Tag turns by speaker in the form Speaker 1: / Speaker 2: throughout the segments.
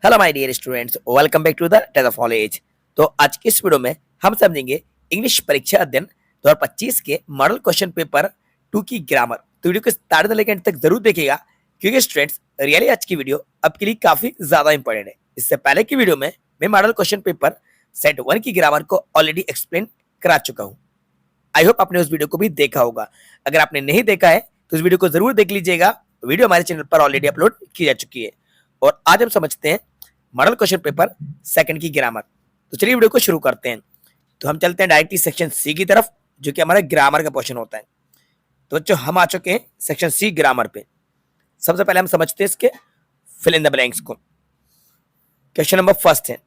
Speaker 1: Hello my dear students, welcome back to the test of knowledge. तो आज की इस वीडियो में हम समझेंगे इंग्लिश परीक्षा अध्ययन 2025 के मॉडल क्वेश्चन पेपर 2 की ग्रामर। तो वीडियो को स्टार्ट से लेकर एंड तक जरूर देखिएगा, क्योंकि स्टूडेंट्स रियली आज की वीडियो आपके लिए काफी ज्यादा इंपॉर्टेंट है। इससे पहले की वीडियो में मैं मॉडल क्वेश्चन पेपर सेट 1 की ग्रामर को ऑलरेडी एक्सप्लेन करा चुका हूँ। आई होप आपने उस वीडियो को भी देखा होगा। अगर आपने नहीं देखा है तो उस वीडियो को जरूर देख लीजिएगा। वीडियो हमारे चैनल पर ऑलरेडी अपलोड की जा चुकी है। और आज हम समझते हैं मॉडल क्वेश्चन पेपर सेकंड की ग्रामर। तो चलिए वीडियो को शुरू करते हैं। तो हम चलते हैं डायरेक्टली सेक्शन सी की तरफ, जो कि हमारा ग्रामर का पोर्शन होता है। तो बच्चों हम आ चुके हैं सेक्शन सी ग्रामर पे। सबसे पहले हम समझते हैं इसके फिल इन द ब्लैंक्स को। क्वेश्चन नंबर फर्स्ट है,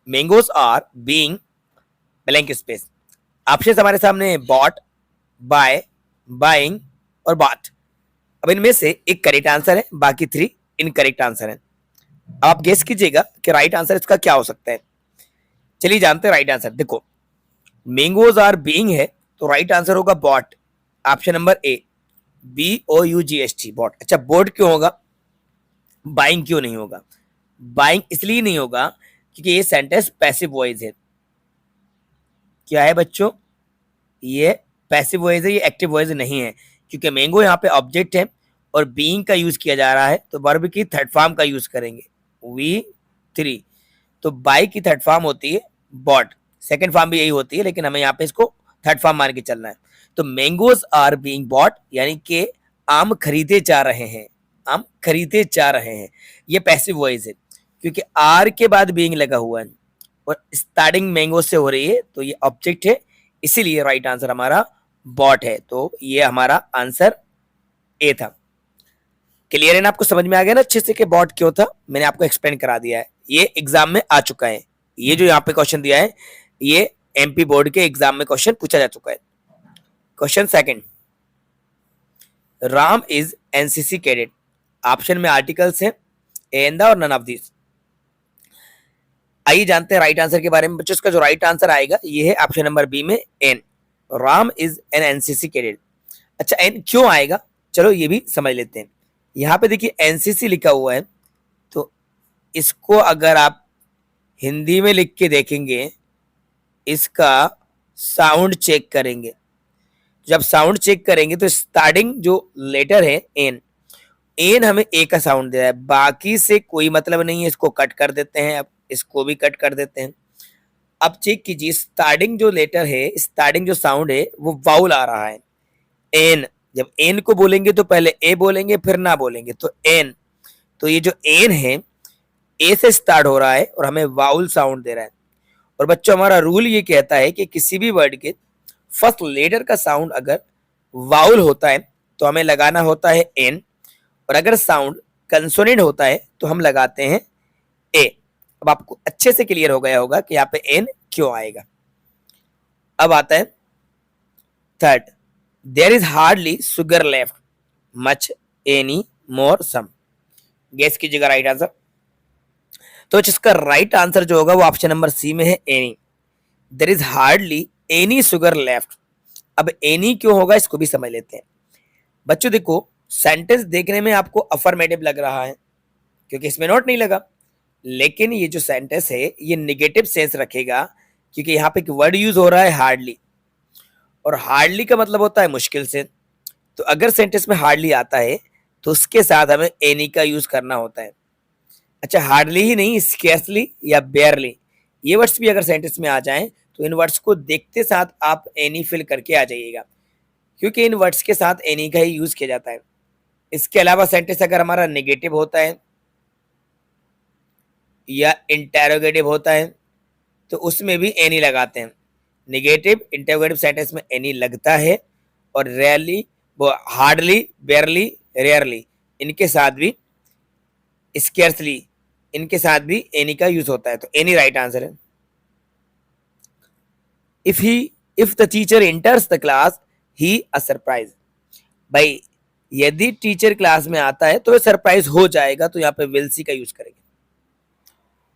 Speaker 1: mangoes are being blank space. Option हमारे सामने बॉट, बाय, बाइंग और बॉट। अब इनमें से एक करेक्ट आंसर है, बाकी 3 इनकरेक्ट आंसर है। आप गेस कीजिएगा कि राइट आंसर इसका क्या हो सकता है। चलिए जानते हैं राइट आंसर। देखो, मैंगोज आर बीइंग है तो राइट आंसर होगा bought, option number A, BOUGHT bought. अच्छा, बोट क्यों होगा, बाइंग क्यों नहीं होगा? बाइंग इसलिए नहीं होगा क्योंकि ये सेंटेंस पैसिव वॉइस है। क्या है बच्चों? ये पैसिव वॉइस है, ये एक्टिव वॉइस नहीं है। क्योंकि मैंगो यहाँ पे ऑब्जेक्ट है और बीइंग का यूज किया जा रहा है, तो वर्ब की थर्ड फॉर्म का यूज करेंगे, V3। तो बाई की थर्ड फॉर्म होती है बॉट, सेकंड फॉर्म भी यही होती है, लेकिन हमें यहाँ पे इसको थर्ड फॉर्म मान के चलना है। तो मैंगोज आर बीइंग बॉट यानी कि आम खरीदे जा रहे हैं, आम खरीदे जा रहे हैं। ये पैसिव वॉइस है क्योंकि आर के बाद बीइंग लगा हुआ है और स्टार्टिंग मैंगो से हो रही है, तो ये ऑब्जेक्ट है, इसीलिए राइट आंसर हमारा बॉट है। तो ये हमारा आंसर ए था। क्लियर है ना? आपको समझ में आ गया ना अच्छे से कि बॉट क्यों था? मैंने आपको एक्सप्लेन करा दिया है, ये एग्जाम में आ चुका है। ये जो यहाँ पे क्वेश्चन दिया है, ये MP बोर्ड के एग्जाम में क्वेश्चन पूछा जा चुका है। Question second, Ram is NCC cadet. Option में आर्टिकल्स है एंड और नन ऑफ दिस। आइए जानते हैं राइट आंसर के बारे में। बच्चों, इसका जो राइट आंसर आएगा ये है ऑप्शन नंबर बी में an, Ram is an NCC cadet. अच्छा, एन क्यों आएगा, चलो ये भी समझ लेते हैं। यहाँ पे देखिए NCC लिखा हुआ है, तो इसको अगर आप हिंदी में लिख के देखेंगे, इसका साउंड चेक करेंगे। जब साउंड चेक करेंगे तो स्टार्टिंग जो लेटर है एन, एन हमें ए का साउंड दे रहा है, बाकी से कोई मतलब नहीं है। इसको कट कर देते हैं, अब इसको भी कट कर देते हैं। अब चेक कीजिए, स्टार्टिंग जो लेटर है, स्टार्टिंग जो साउंड है वो वाउल आ रहा है, एन। जब एन को बोलेंगे तो पहले ए बोलेंगे, फिर ना बोलेंगे, तो एन। तो ये जो एन है ए से स्टार्ट हो रहा है और हमें वाउल साउंड दे रहा है। और बच्चों, हमारा रूल ये कहता है कि किसी भी वर्ड के फर्स्ट लेटर का साउंड अगर वाउल होता है तो हमें लगाना होता है एन, और अगर साउंड कंसोनेंट होता है तो हम लगाते हैं ए। अब आपको अच्छे से क्लियर हो गया होगा कि यहाँ पे एन क्यों आएगा। अब आता है third, there is hardly sugar left, much, any, more, some. Guess कीजिएगा राइट आंसर। तो इसका राइट आंसर जो होगा वो ऑप्शन नंबर सी में है, any. There is hardly any sugar left. अब एनी क्यों होगा इसको भी समझ लेते हैं। बच्चों देखो, सेंटेंस देखने में आपको अफर्मेटिव लग रहा है क्योंकि इसमें नोट नहीं लगा, लेकिन ये जो सेंटेंस है ये निगेटिव सेंस रखेगा क्योंकि यहाँ पे एक वर्ड यूज हो रहा है हार्डली, और हार्डली का मतलब होता है मुश्किल से। तो अगर सेंटेंस में हार्डली आता है तो उसके साथ हमें एनी का यूज करना होता है। अच्छा, हार्डली ही नहीं, स्केर्सली या बेयरली, ये वर्ड्स भी अगर सेंटेंस में आ जाएं तो इन वर्ड्स को देखते साथ आप एनी फिल करके आ जाइएगा, क्योंकि इन वर्ड्स के साथ एनी का ही यूज किया जाता है। इसके अलावा सेंटेंस अगर हमारा नेगेटिव होता है या इंटेरोगेटिव होता है तो उसमें भी एनी लगाते हैं। नेगेटिव इंटेरोगेटिव सेंटेंस में एनी लगता है, और रेयरली, वो हार्डली, बेयरली, रेयरली, इनके साथ भी, स्केर्सली, इनके साथ भी एनी का यूज होता है। तो एनी राइट आंसर है। If the teacher enters the class he a surprise. भाई, यदि टीचर क्लास में आता है तो वह सरप्राइज हो जाएगा, तो यहाँ पे विल सी का यूज करेंगे।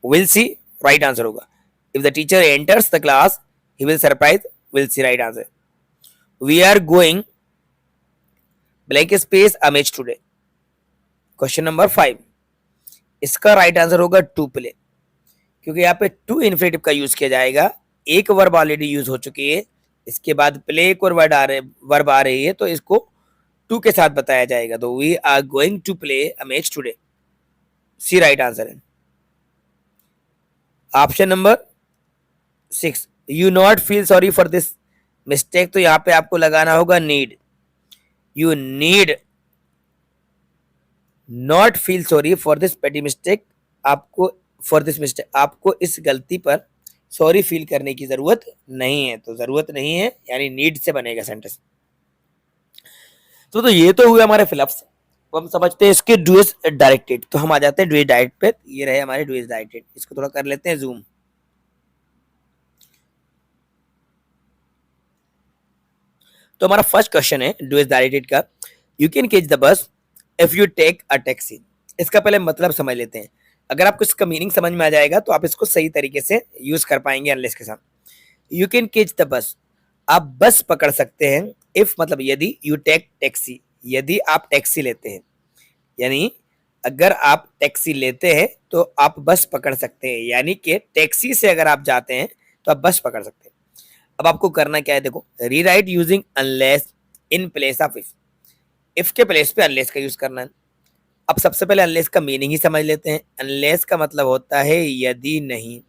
Speaker 1: विल सी राइट आंसर होगा। If the teacher enters the class he will surprise, will see right answer. We are going blank space a match today. Question number 5, इसका right answer होगा to play, क्योंकि यहाँ पे to infinitive का use किया जाएगा। एक वर्ब ऑलरेडी यूज हो चुकी है, इसके बाद प्ले एक और वर्ब आ रही है, तो इसको टू के साथ बताया जाएगा। तो we are going to play a match today, C right answer है। Option number 6, you not feel sorry for this mistake, तो यहाँ पे आपको लगाना होगा need. You need not feel sorry for this petty mistake, आपको फॉर दिस मिस्टेक, आपको इस गलती पर सॉरी फील करने की जरूरत नहीं है। तो जरूरत नहीं है यानी नीड से बनेगा सेंटेंस। तो ये तो हुए हमारे फिलअप्स। तो हम समझते हैं इसके डूएस डायरेक्टेड। तो हम आ जाते हैं डूएस डायरेक्ट पे। ये रहे हमारे डूएस डायरेक्टेड, इसको थोड़ा कर लेते हैं जूम। तो हमारा फर्स्ट क्वेश्चन है डूएस डायरेक्टेड का, you can catch the bus if you take a taxi. इसका पहले मतलब समझ लेते हैं। अगर आपको इसका मीनिंग समझ में आ जाएगा तो आप इसको सही तरीके से यूज कर पाएंगे अनलेस के साथ। यू कैन कैच द बस, आप बस पकड़ सकते हैं। इफ मतलब यदि, यू टेक टैक्सी, यदि आप टैक्सी लेते हैं, यानी अगर आप टैक्सी लेते हैं तो आप बस पकड़ सकते हैं, यानी कि टैक्सी से अगर आप जाते हैं तो आप बस पकड़ सकते हैं। अब आपको करना क्या है, देखो, rewrite using unless in place of if. If के प्लेस पे अनलेस का यूज करना है। अब सबसे पहले अनलेस का मीनिंग ही समझ लेते हैं। अनलेस का मतलब होता है यदि नहीं।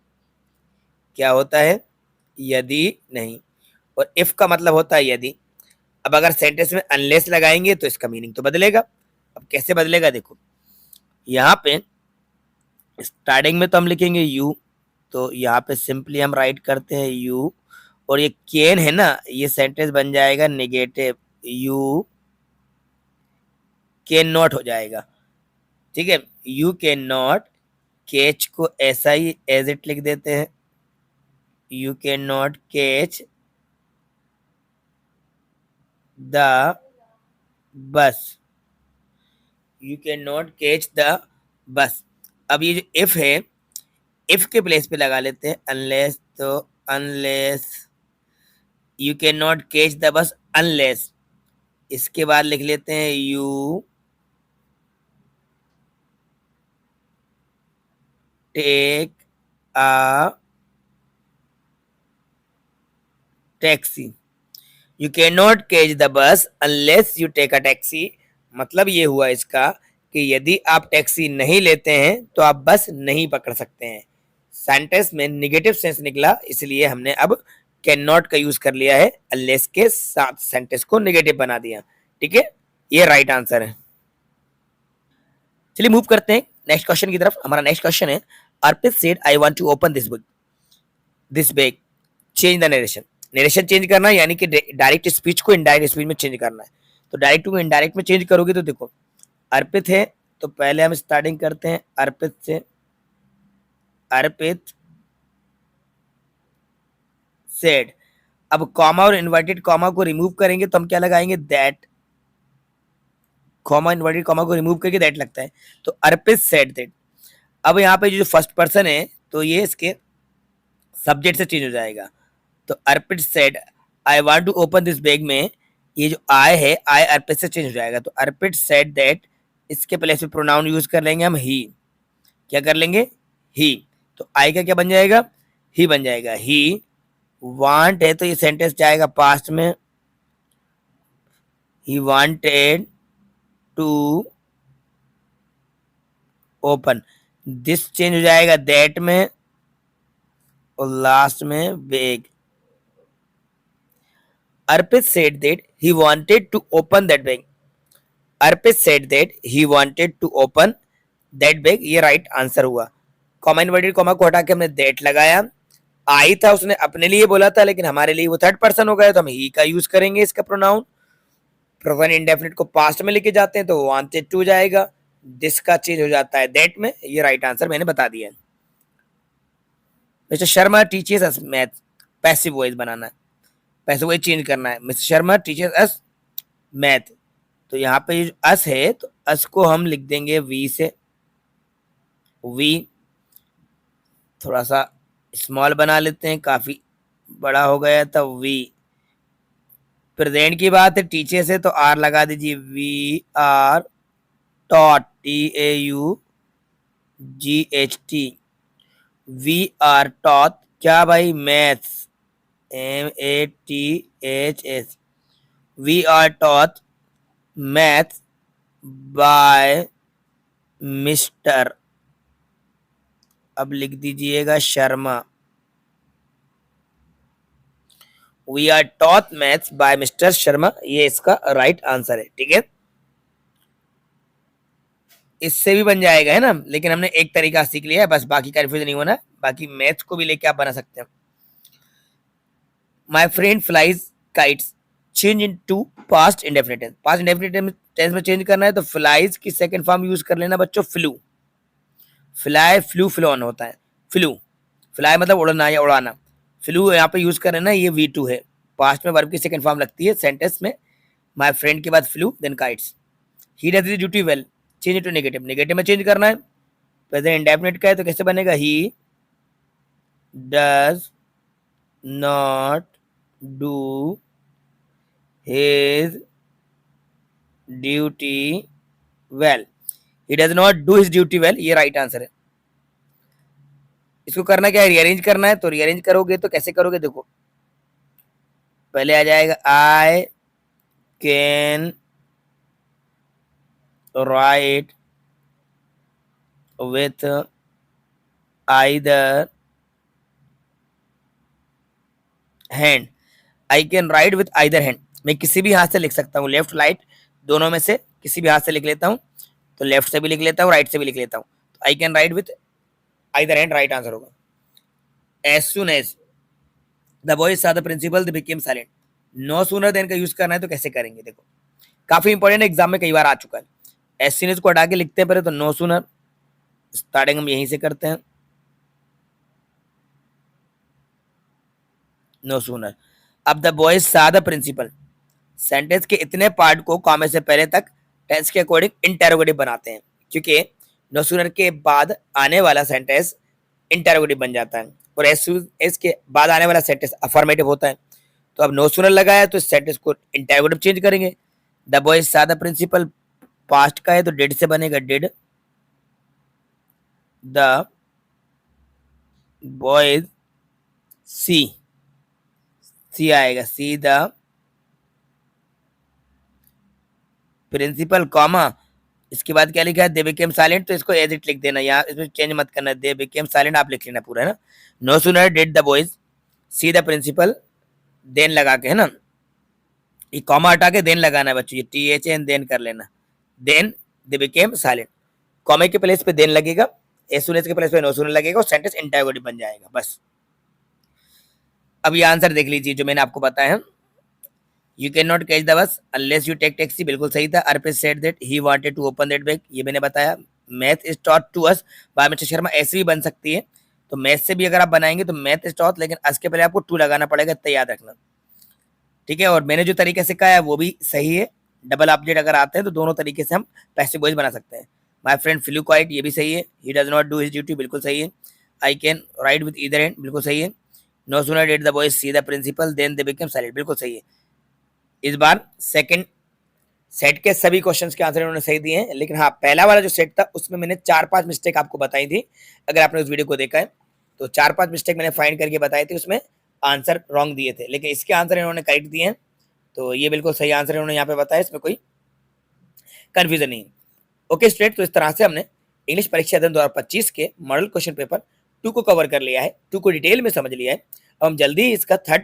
Speaker 1: क्या होता है? यदि नहीं। और इफ का मतलब होता है यदि। अब अगर सेंटेंस में अनलेस लगाएंगे तो इसका मीनिंग तो बदलेगा। अब कैसे बदलेगा, देखो, यहाँ पे स्टार्टिंग में तो हम लिखेंगे यू, तो यहाँ पे सिंपली हम राइट करते हैं यू, और ये कैन है ना, ये सेंटेंस बन जाएगा नेगेटिव, यू कैन नॉट हो जाएगा। ठीक है, यू कैन नॉट, कैच को ऐसा ही एज इट लिख देते हैं, you can not catch the बस, you can not catch the बस। अब ये जो इफ है, इफ के प्लेस पे लगा लेते हैं अनलेस, तो unless you can not catch the bus unless, इसके बाद लिख लेते हैं you take a taxi. You can not catch the bus unless you take a taxi. मतलब ये हुआ इसका कि यदि आप टैक्सी नहीं लेते हैं तो आप बस नहीं पकड़ सकते हैं। सेंटेंस में निगेटिव सेंस निकला, इसलिए हमने अब कैन नॉट का यूज कर लिया है, अनलेस के साथ सेंटेंस को निगेटिव बना दिया। ठीक है, ये राइट आंसर है। चलिए मूव करते हैं नेक्स्ट क्वेश्चन की तरफ। हमारा नेक्स्ट क्वेश्चन है, Arpit said I want to open this book, this bag, change the narration. Narration change करना है, यानी कि डायरेक्ट स्पीच को इनडायरेक्ट स्पीच में चेंज करना है। तो डायरेक्ट को इनडायरेक्ट में चेंज करोगे तो देखो, अर्पित है तो पहले हम स्टार्टिंग करते हैं अर्पित से, अर्पित सेड। अब कॉमा और इन्वर्टेड कॉमा को रिमूव करेंगे तो हम क्या लगाएंगे, दैट। कॉमा इन्वर्टेड कॉमा को रिमूव करके दैट लगता है, तो अर्पित सेड दैट। अब यहाँ पे जो फर्स्ट पर्सन है तो ये इसके सब्जेक्ट से चेंज हो जाएगा। तो Arpit said I want to open this bag में ये जो आई है, आई अर्पित से चेंज हो जाएगा। तो अर्पित सेड दैट, इसके प्लेस में प्रोनाउन यूज कर लेंगे हम ही। क्या कर लेंगे, ही। तो आई का क्या बन जाएगा, ही बन जाएगा। ही वांट है तो ये सेंटेंस जाएगा पास्ट में, he wanted to open. This change हो जाएगा दैट में, और लास्ट में bag. Arpit said that he wanted to open that bag. Arpit said that he wanted to open that bag, ये राइट आंसर हुआ। कॉमा इन्वर्टेड कॉमा को हटा के हमने दैट लगाया। आई था, उसने अपने लिए बोला था, लेकिन हमारे लिए वो थर्ड पर्सन हो गया, तो हम ही का यूज करेंगे इसका प्रोनाउन। प्रेजेंट इंडेफिनिट को पास्ट में लेके जाते हैं तो वांटेड टू जाएगा, दिस का चेंज हो जाता है दैट में। ये राइट आंसर मैंने बता दिया है। मिस्टर शर्मा टीचर्स अस मैथ, पैसिव वॉइस बनाना है, पैसिव वॉइस चेंज करना है। मिस्टर शर्मा टीचर्स अस मैथ, तो यहाँ पे अस है तो अस को हम लिख देंगे वी से, वी थोड़ा सा स्मॉल बना लेते हैं, काफी बड़ा हो गया था वी। प्रेजेंट की बात है, टीचर से तो आर लगा दीजिए, we are taught, T A U GHT। We are taught क्या भाई? Maths. MATHS। We are taught maths by mister, अब लिख दीजिएगा, Sharma. We are taught maths by mister Sharma, ये इसका राइट आंसर है। ठीक है, इससे भी बन जाएगा है ना, लेकिन हमने एक तरीका सीख लिया है बस, बाकी कंफ्यूज नहीं होना। बाकी मैथ्स को भी लेके आप बना सकते हैं। My friend flies kites, change in to past indefinite tense. Past indefinite tense में चेंज करना है तो फ्लाइज की सेकंड फॉर्म यूज कर लेना बच्चों, फ्लू। फ्लाई फ्लू फ्लोन होता है, फ्लू। फ्लाई मतलब उड़ना या उड़ाना, फ्लू यहाँ पे यूज कर रहे हैं ना, ये V2 है। पास्ट में वर्ब की सेकंड फॉर्म लगती है सेंटेंस में। माय फ्रेंड के बाद flew then kites. He does his duty well, change to negative. Negative में चेंज करना है, प्रेजेंट इंडेफिनिट का है तो कैसे बनेगा? He does not do his duty well. He does not do his duty well, ये राइट आंसर है। इसको करना क्या है? रीअरेंज करना है। तो रीअरेंज करोगे तो कैसे करोगे? देखो, पहले आ जाएगा आई can write with either hand. I can write with either hand, मैं किसी भी हाथ से लिख सकता हूँ, लेफ्ट राइट दोनों में से किसी भी हाथ से लिख लेता हूँ। तो लेफ्ट से भी लिख लेता हूँ, राइट से भी लिख लेता हूँ। तो I can write with either hand right answer होगा। As soon as the boys saw the principal they became silent. No sooner than का यूज करना है तो कैसे करेंगे? देखो, काफी इंपॉर्टेंट एग्जाम में कई बार आ चुका है। एज सुन एज को हटा के लिखते हैं पहले, तो नो सूनर। स्टार्टिंग हम यहीं से करते हैं, नो सूनर। अब the boys saw the principal, sentence के इतने पार्ट को कॉमे से पहले तक टेंस के अकॉर्डिंग इंटेरोगेटिव बनाते हैं, क्योंकि नो सूनर के बाद आने वाला सेंटेंस इंटेरोगेटिव बन जाता है और एस के बाद आने वाला सेंटेंस अफर्मेटिव होता है। तो अब नो सूनर लगाया तो इस सेंटेंस को इंटेरोगेटिव चेंज करेंगे। The boys saw the principal past का है तो डिड से बनेगा, did the boys see, see आएगा, सी द प्रिंसिपल कॉमा, इसके बाद क्या लिखा है? दे बिकेम साइलेंट, तो इसको एज इट लिख देना, यहाँ इसमें चेंज मत करना, दे बिकेम साइलेंट आप लिख लेना पूरा, है ना। No sooner did the boys see the principal, then लगा के, है ना, ये कॉमा हटा के देन लगाना है बच्चों, ये THN देन कर लेना, देन दे बिकेम साइलेंट। कॉमे के प्लेस पे देन लगेगा, एज सुन एज के प्लेस पे नो सूनर लगेगा और सेंटेंस इंटेरोगेटिव बन जाएगा बस। अब ये आंसर देख लीजिए जो मैंने आपको बताया है। You can not catch the bus unless you take taxi, बिल्कुल सही था। Arpit said that he wanted to open that bag, ये मैंने बताया। Math is taught to us by mister Sharma, ऐसे भी बन सकती है। तो मैथ से भी अगर आप बनाएंगे तो मैथ इज टॉट, लेकिन इसके पहले आपको टू लगाना पड़ेगा, इतना याद रखना। ठीक है, और मैंने जो तरीका सिखाया है वो भी सही है। डबल ऑब्जेक्ट अगर आते हैं तो दोनों तरीके से हम पैसिव वॉइस बना सकते हैं। माय फ्रेंड फ्लू क्वाइट, ये भी सही है। He does not do his duty, बिल्कुल सही है। I can write with either hand, बिल्कुल सही है। No sooner did the boys see the principal then they became silent, बिल्कुल सही है। इस बार सेकंड सेट के सभी क्वेश्चंस के आंसर इन्होंने सही दिए हैं, लेकिन हाँ, पहला वाला जो सेट था उसमें मैंने 4-5 मिस्टेक आपको बताई थी। अगर आपने उस वीडियो को देखा है तो 4-5 मिस्टेक मैंने फाइंड करके बताई थी, उसमें आंसर रॉन्ग दिए थे, लेकिन इसके आंसर इन्होंने करेक्ट दिए हैं। तो ये बिल्कुल सही आंसर इन्होंने यहाँ पे बताया, इसमें कोई कंफ्यूजन नहीं। ओके स्टूडेंट, तो इस तरह से हमने इंग्लिश परीक्षा अध्ययन 2025 के मॉडल क्वेश्चन पेपर 2 को कवर कर लिया है, 2 को डिटेल में समझ लिया है। अब हम जल्दी ही इसका थर्ड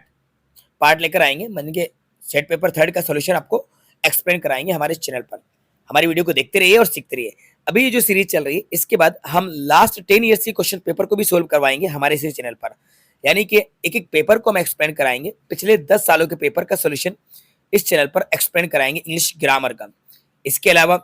Speaker 1: पार्ट लेकर आएंगे, मन के सेट पेपर थर्ड का सॉल्यूशन आपको एक्सप्लेन कराएंगे हमारे चैनल पर। हमारी वीडियो को देखते रहिए और सीखते रहिए। अभी ये जो सीरीज चल रही है, इसके बाद हम लास्ट 10 ईयर्स की क्वेश्चन पेपर को भी सोल्व करवाएंगे हमारे इसी चैनल पर, यानी कि एक एक पेपर को हम एक्सप्लेन कराएंगे। पिछले 10 सालों के पेपर का सोल्यूशन इस चैनल पर एक्सप्लेन कराएंगे, इंग्लिश ग्रामर का। इसके अलावा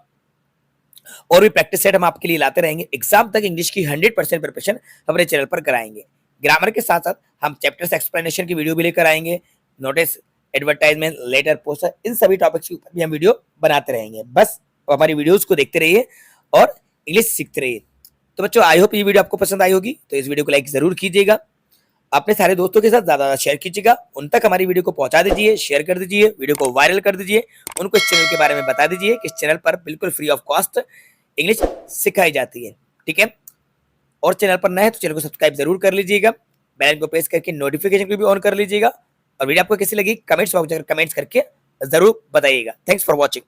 Speaker 1: और भी प्रैक्टिस सेट हम आपके लिए लाते रहेंगे। एग्जाम तक इंग्लिश की 100% प्रिपरेशन हमारे चैनल पर कराएंगे। ग्रामर के साथ साथ हम चैप्टर्स एक्सप्लेनेशन की वीडियो भी लेकर आएंगे, नोटिस, एडवर्टाइजमेंट, लेटर, पोस्टर, इन सभी टॉपिक्स के ऊपर भी हम वीडियो बनाते रहेंगे। बस हमारी वीडियोस को देखते रहिए और इंग्लिश सीखते रहिए। तो बच्चों, आई होप ये वीडियो आपको पसंद आई होगी, तो इस वीडियो को लाइक जरूर कीजिएगा, अपने सारे दोस्तों के साथ ज्यादा शेयर कीजिएगा, उन तक हमारी वीडियो को पहुंचा दीजिए, शेयर कर दीजिए, वीडियो को वायरल कर दीजिए, उनको इस चैनल के बारे में बता दीजिए कि इस चैनल पर बिल्कुल फ्री ऑफ कॉस्ट इंग्लिश सिखाई जाती है। ठीक है, और चैनल पर नए हैं तो चैनल को सब्सक्राइब जरूर कर लीजिएगा, बेल आइकन को प्रेस करके नोटिफिकेशन को भी ऑन कर लीजिएगा और वीडियो आपको कैसी लगी कमेंट्स बॉक्स में कमेंट्स करके जरूर बताइएगा। Thanks for watching.